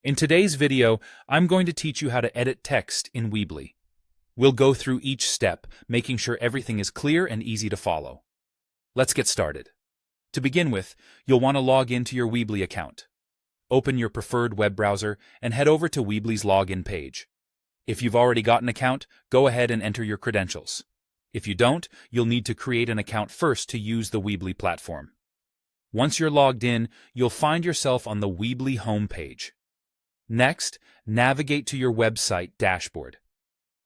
In today's video, I'm going to teach you how to edit text in Weebly. We'll go through each step, making sure everything is clear and easy to follow. Let's get started. To begin with, you'll want to log into your Weebly account. Open your preferred web browser and head over to Weebly's login page. If you've already got an account, go ahead and enter your credentials. If you don't, you'll need to create an account first to use the Weebly platform. Once you're logged in, you'll find yourself on the Weebly homepage. Next, navigate to your website dashboard.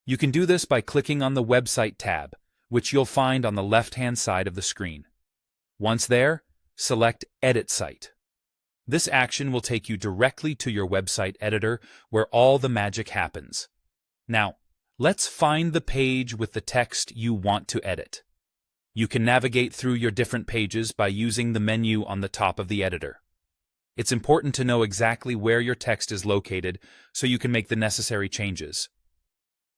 You can do this by clicking on the Website tab, which you'll find on the left-hand side of the screen. Once there, select Edit Site. This action will take you directly to your website editor where all the magic happens. Now, let's find the page with the text you want to edit. You can navigate through your different pages by using the menu on the top of the editor. It's important to know exactly where your text is located so you can make the necessary changes.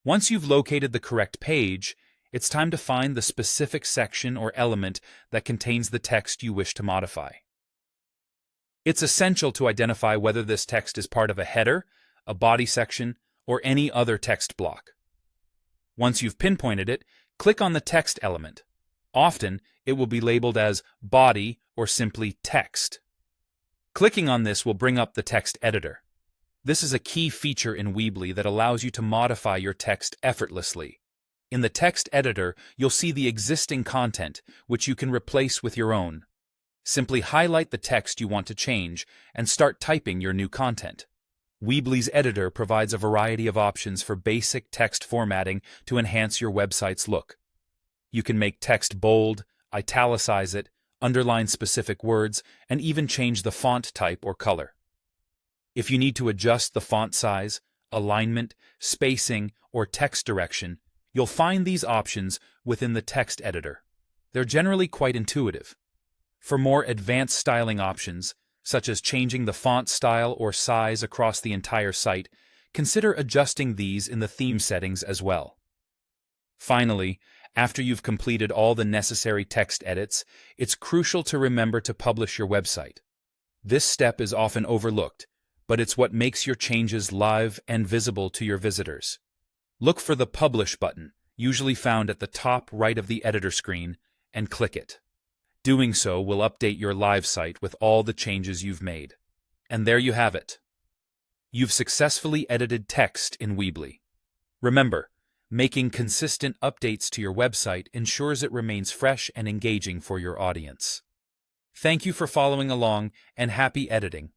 Once you've located the correct page, it's time to find the specific section or element that contains the text you wish to modify. It's essential to identify whether this text is part of a header, a body section, or any other text block. Once you've pinpointed it, click on the text element. Often, it will be labeled as body or simply text. Clicking on this will bring up the text editor. This is a key feature in Weebly that allows you to modify your text effortlessly. In the text editor, you'll see the existing content, which you can replace with your own. Simply highlight the text you want to change and start typing your new content. Weebly's editor provides a variety of options for basic text formatting to enhance your website's look. You can make text bold, italicize it, underline specific words, and even change the font type or color. If you need to adjust the font size, alignment, spacing, or text direction, you'll find these options within the text editor. They're generally quite intuitive. For more advanced styling options, such as changing the font style or size across the entire site, consider adjusting these in the theme settings as well. Finally, after you've completed all the necessary text edits, it's crucial to remember to publish your website. This step is often overlooked, but it's what makes your changes live and visible to your visitors. Look for the Publish button, usually found at the top right of the editor screen, and click it. Doing so will update your live site with all the changes you've made. And there you have it. You've successfully edited text in Weebly. Remember, making consistent updates to your website ensures it remains fresh and engaging for your audience. Thank you for following along, and happy editing.